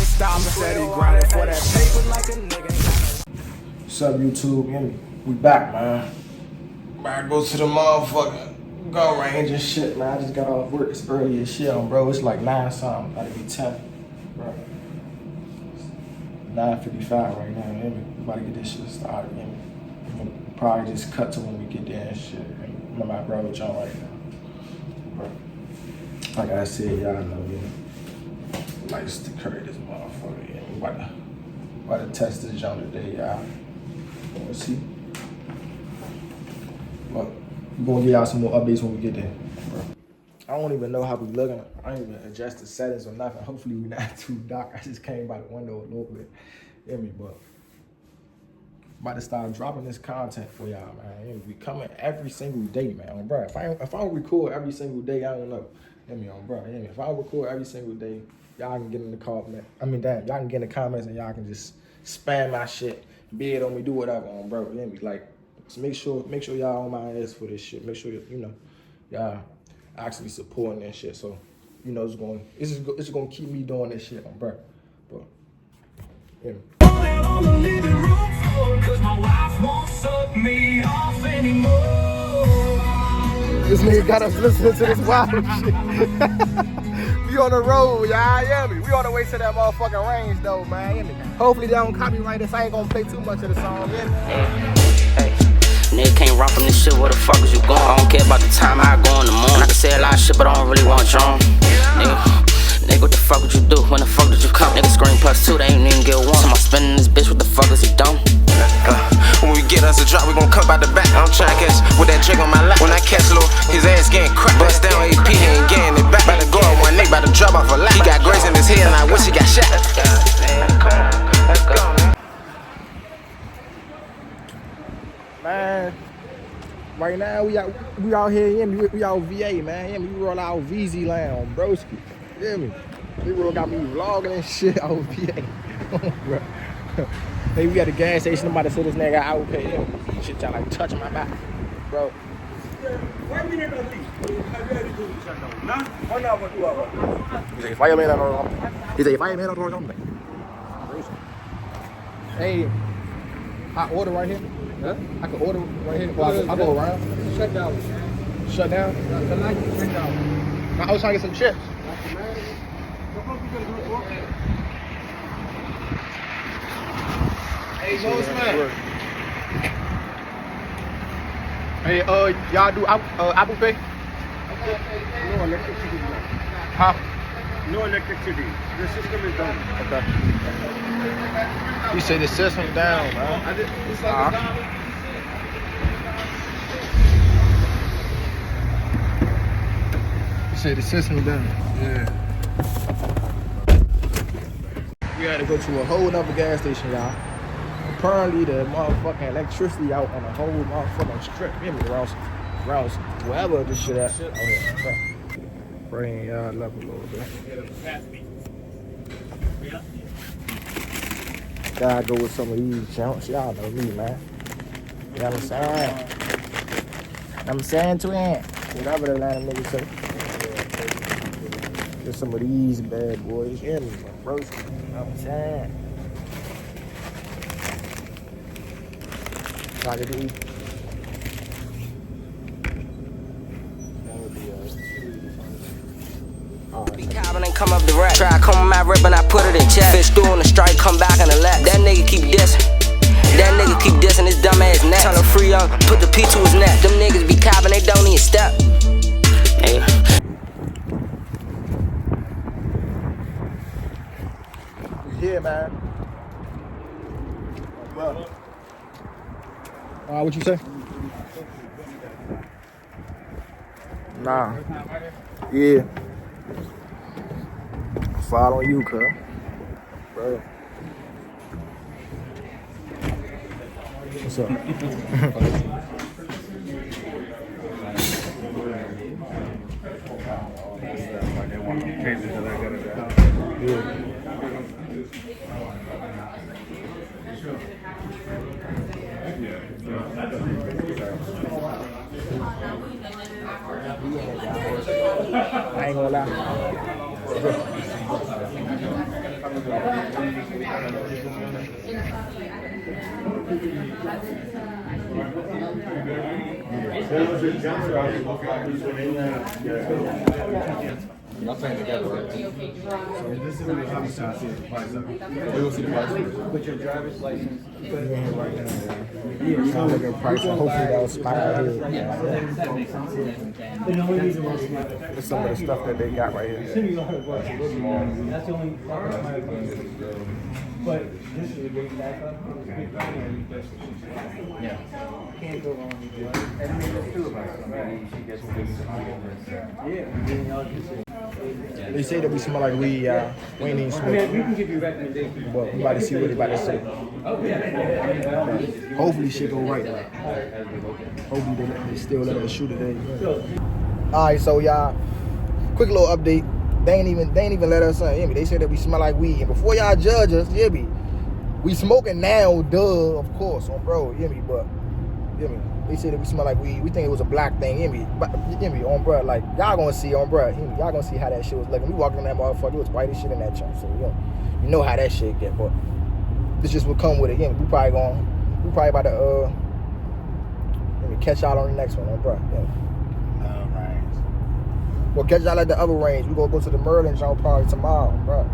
stop, steady grinding for that paper like a nigga. What's up, YouTube? We back, man. About to go to the motherfucking gun range and shit, man. I just got off work. It's early as shit, bro. It's like 9 something. About to be 10. Bro. 9:55 right now, We about to get this shit started, We'll probably just cut to when we get there and shit. I'm at my brother John right now. Bro. Like I said, y'all know, likes to curry this motherfucker, We about to test this joint today, y'all. Let's see. Well, we're gonna give y'all some more updates when we get there, bro. I don't even know how we looking. I ain't even adjust the settings or nothing. Hopefully we not too dark. I just came by the window a little bit. But about to start dropping this content for y'all, man. We coming every single day, man. Bro, if I don't record every single day, I don't know. Bro. If I record every single day, y'all can get in the comment. Y'all can get in the comments and y'all can just spam my shit, bid on me, do whatever, bro. Like, so make sure y'all on my ass for this shit. Make sure y'all actually supporting that shit. So, it's gonna keep me doing this shit, bro. But, On the living room floor, 'cause my wife won't suck me off anymore. This nigga got us listening to this wild shit. We on the road, y'all, We on the way to that motherfucking range, though, man, Hopefully they don't copyright us. I ain't gonna play too much of the song, Hey, nigga can't run from this shit, where the fuck is you going? I don't care about the time I go in the morning. I can say a lot of shit, but I don't really want John. Nigga, what the fuck would you do? When the fuck did you come? Nigga scream +2, they ain't even get one. So I'm spinning this bitch, what the fuck is he dumb? When we get us a drop, we gon' come by the back. I'm tryna catch with that trick on my lap. When I catch low, his ass getting cracked. Bust down AP, he ain't getting it back. About to go on one nigga, about to drop off a lap. He got grace in his head, and I wish he got shot. Let's go. Man, right now we out here, we out VA, man. We roll out VZ land on broski. We roll got me vlogging and shit out VA. Bro. Hey, we at the gas station, I'm about to say this nigga out, okay? Shit, y'all like touching my back, bro. 1 minute only. Nah, 1 hour, 2 hours. He's like, fireman on the wrong. He's like, fireman on the wrong. Hey, I order right here. Huh? I can order right here. Well, I'll go around. Shut down. Shut down? The light is shut down. I was trying to get some chips. Hey, Bossman. Hey, y'all do Apple Pay? No electricity. Huh? No electricity. The system is down. Okay. You say the system down, man. You say the system down. Yeah. We had to go to a whole nother gas station, y'all. Apparently the motherfucking electricity out on the whole motherfucking strip. Rouse, wherever this shit at. Oh yeah, bring y'all up a little bit. Gotta go with some of these jumps. Y'all know me, man. You know what I'm saying? Twin. Whatever the line of niggas say. Get some of these bad boys in, bro. You know what I'm saying? Try to do. Be Calvin ain't come up the rack. Try to come on my rip and I put it in check. Fish through on the strike, come back on the left. That nigga keep dissing. His dumb ass neck. Tell him free young, put the P to his neck. Them niggas be Calvin, they don't even step. Hey. Yeah, man. What you say? Nah. Yeah. Follow you, cuz. Bro. What's up? Yeah. I ain't gonna lie. Y'all playing together, right? So this is what I'm trying to see the price of it. We will see the price first. Put your driver's license. Trying to look at price. Hopefully that'll spire here. There's some of the stuff that they got right here. That's the only but this is a great backup. Yeah. Can't go wrong with it. And maybe two of us. Maybe she gets They say that we smell like weed, y'all. We ain't even I mean, smoke. we can give you recommendations. But we about to see what they about to say. Hopefully shit go right now. Hopefully they still let us shoot today. Alright, so y'all, quick little update. They ain't even let us in. You know, they said that we smell like weed. And before y'all judge us, you know, we smoking now, duh, of course, on bro, you know, but you know, they said that we smell like weed. We think it was a black thing, you know, but you know, on bro, like y'all gonna see on bro, you know, y'all gonna see how that shit was looking. We walking in that motherfucker, it was white as shit in that chunk. So you know how that shit get, but this just will come with it. You know, we probably about to catch y'all on the next one, on bro. You know. We'll catch y'all at the other range. We gonna go to the Merlin joint probably tomorrow, bro.